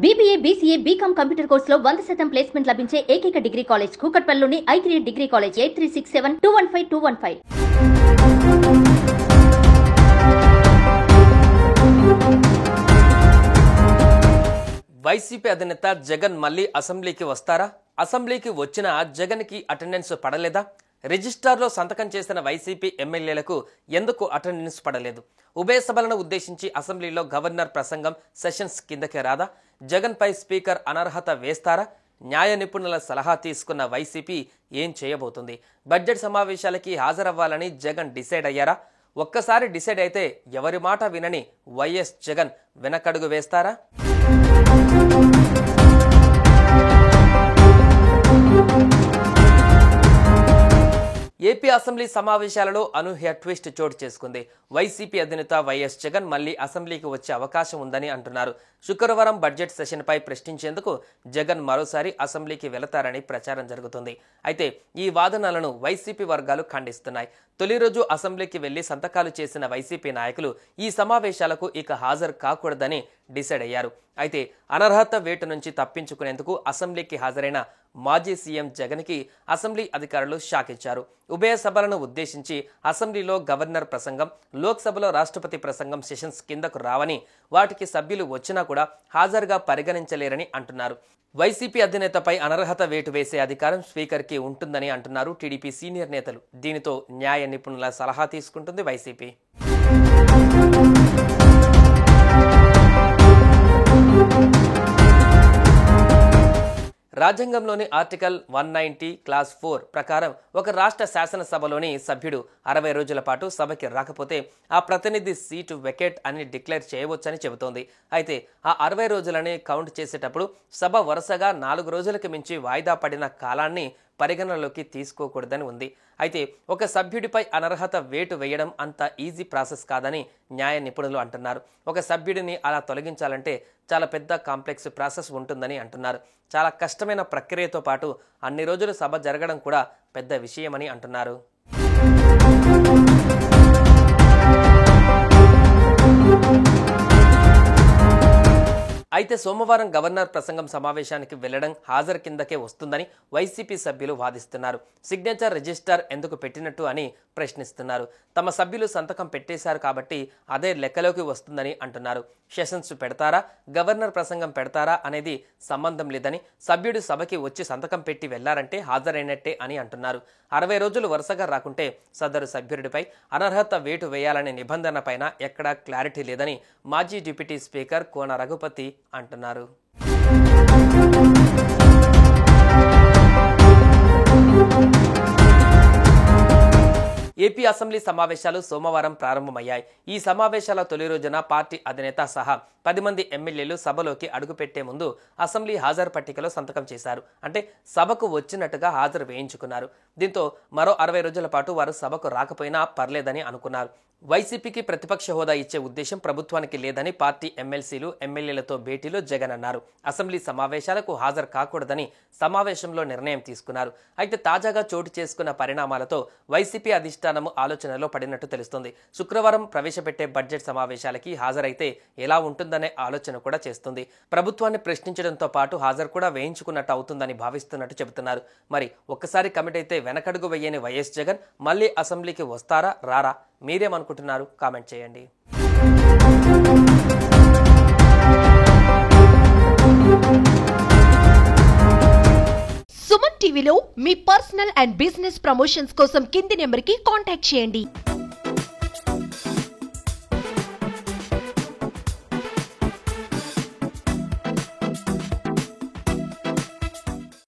BBA, BCA, BCom computer కోర్సులో 100% placement లభించే ఏకైక డిగ్రీ కాలేజ్ కూకట్పల్లిలోని I3 డిగ్రీ కాలేజ్ 8367215215. వైసీపీ అధినేత జగన్ మళ్ళీ అసెంబ్లీకి వస్తారా? అసెంబ్లీకి వచ్చిన జగన్కి అటెండెన్స్ పడలేదా? రిజిస్టార్లో సంతకం చేసిన వైసీపీ ఎమ్మెల్యేలకు ఎందుకు అటెండెన్స్ పడలేదు? ఉభయ సభలను ఉద్దేశించి అసెంబ్లీలో గవర్నర్ ప్రసంగం సెషన్స్ కిందకే రాదా? జగన్పై స్పీకర్ అనర్హత వేస్తారా? న్యాయ నిపుణుల సలహా తీసుకున్న వైసీపీ ఏం చేయబోతుంది? బడ్జెట్ సమావేశాలకి హాజరవ్వాలని జగన్ డిసైడ్ అయ్యారా? ఒక్కసారి డిసైడ్ అయితే ఎవరి మాట వినని వైఎస్ జగన్ వెనకడుగు వేస్తారా? ఏపీ అసెంబ్లీ సమావేశాలలో అనూహ్య ట్విస్ట్ చోటు చేసుకుంది. వైసీపీ అధినేత వైఎస్ జగన్ మళ్లీ అసెంబ్లీకి వచ్చే అవకాశం ఉందని అంటున్నారు. శుక్రవారం బడ్జెట్ సెషన్పై ప్రశ్నించేందుకు జగన్ మరోసారి అసెంబ్లీకి వెళతారని ప్రచారం జరుగుతుంది. అయితే ఈ వాదనలను వైసీపీ వర్గాలు ఖండిస్తున్నాయి. తొలి రోజు అసెంబ్లీకి వెళ్లి సంతకాలు చేసిన వైసీపీ నాయకులు ఈ సమావేశాలకు ఇక హాజరు కాకూడదని డిసైడ్ అయ్యారు. అయితే అనర్హత వేటు నుంచి తప్పించుకునేందుకు అసెంబ్లీకి హాజరైన మాజీ సీఎం జగన్కి అసెంబ్లీ అధికారులు షాక్ ఇచ్చారు. ఉభయ సభలను ఉద్దేశించి అసెంబ్లీలో గవర్నర్ ప్రసంగం, లోక్సభలో రాష్ట్రపతి ప్రసంగం సెషన్స్ కిందకు రావని, వాటికి సభ్యులు వచ్చినా కూడా హాజరుగా పరిగణించలేరని అంటున్నారు. వైసీపీ అధినేతపై అనర్హత వేటు వేసే అధికారం స్పీకర్కి ఉంటుందని అంటున్నారు టీడీపీ సీనియర్ నేతలు. దీనితో న్యాయ నిపుణుల సలహా తీసుకుంటుంది వైసీపీ. రాజ్యాంగంలోని ఆర్టికల్ 190 క్లాస్ 4 ప్రకారం ఒక రాష్ట్ర శాసనసభలోని సభ్యుడు 60 రోజుల పాటు సభకి రాకపోతే ఆ ప్రతినిధి సీటు వెకేట్ అని డిక్లేర్ చేయవచ్చని చెబుతోంది. అయితే ఆ 60 రోజులని కౌంట్ చేసేటప్పుడు సభ వరుసగా 4 రోజులకు మించి వాయిదా పడిన కాలాన్ని పరిగణనలోకి తీసుకోకూడదని ఉంది. అయితే ఒక సభ్యుడిపై అనర్హత వేటు వేయడం అంత ఈజీ ప్రాసెస్ కాదని న్యాయ నిపుణులు అంటున్నారు. ఒక సభ్యుడిని అలా తొలగించాలంటే చాలా పెద్ద కాంప్లెక్స్ ప్రాసెస్ ఉంటుందని అంటున్నారు. చాలా కష్టమైన ప్రక్రియతో పాటు అన్ని రోజులు సభ జరగడం కూడా పెద్ద విషయమని అంటున్నారు. అయితే సోమవారం గవర్నర్ ప్రసంగం సమావేశానికి వెళ్లడం హాజరు కిందకే వస్తుందని వైసీపీ సభ్యులు వాదిస్తున్నారు. సిగ్నేచర్ రిజిస్టర్ ఎందుకు పెట్టినట్టు అని ప్రశ్నిస్తున్నారు. తమ సభ్యులు సంతకం పెట్టేశారు కాబట్టి అదే లెక్కలోకి వస్తుందని అంటున్నారు. సెషన్స్ పెడతారా, గవర్నర్ ప్రసంగం పెడతారా అనేది సంబంధం లేదని, సభ్యుడు సభకి వచ్చి సంతకం పెట్టి వెళ్లారంటే హాజరైనట్టే అని అంటున్నారు. 60 రోజులు వరుసగా రాకుంటే సదరు సభ్యుడిపై అనర్హత వేటు వేయాలనే నిబంధన పైన ఎక్కడా క్లారిటీ లేదని మాజీ డిప్యూటీ స్పీకర్ కోన రఘుపతి అంటున్నారు. ఏపీ అసెంబ్లీ సమావేశాలు సోమవారం ప్రారంభమయ్యాయి. ఈ సమావేశాల తొలి రోజున పార్టీ అధినేత సహా 10 మంది ఎమ్మెల్యేలు సభలోకి అడుగుపెట్టే ముందు అసెంబ్లీ హాజరు పట్టికలో సంతకం చేశారు. అంటే సభకు వచ్చినట్టుగా హాజరు వేయించుకున్నారు. దీంతో మరో 60 రోజుల పాటు వారు సభకు రాకపోయినా పర్లేదని అనుకున్నారు. వైసీపీకి ప్రతిపక్ష హోదా ఇచ్చే ఉద్దేశం ప్రభుత్వానికి లేదని పార్టీ ఎమ్మెల్సీలు, ఎమ్మెల్యేలతో భేటీలో జగన్ అన్నారు. అసెంబ్లీ సమావేశాలకు హాజరు కాకూడదని సమావేశంలో నిర్ణయం తీసుకున్నారు. అయితే తాజాగా చోటు చేసుకున్న పరిణామాలతో వైసీపీ అధిష్టానం ఆలోచనలో పడినట్టు తెలుస్తుంది. శుక్రవారం ప్రవేశపెట్టే బడ్జెట్ సమావేశాలకి హాజరైతే ఎలా ఉంటుందనే ఆలోచన కూడా చేస్తుంది. ప్రభుత్వాన్ని ప్రశ్నించడంతో పాటు హాజరు కూడా వేయించుకున్నట్టు అవుతుందని భావిస్తున్నట్టు చెబుతున్నారు. మరి ఒక్కసారి కమిట్ అయితే వెనకడుగు వేయని వైఎస్ జగన్ మళ్ళీ అసెంబ్లీకి వస్తారా రారా? మీరేమనుకుంటున్నారు? కామెంట్ చేయండి. సుమన్ టీవీలో మీ పర్సనల్ అండ్ బిజినెస్ ప్రమోషన్స్ కోసం కింది నెంబర్కి కాంటాక్ట్ చేయండి.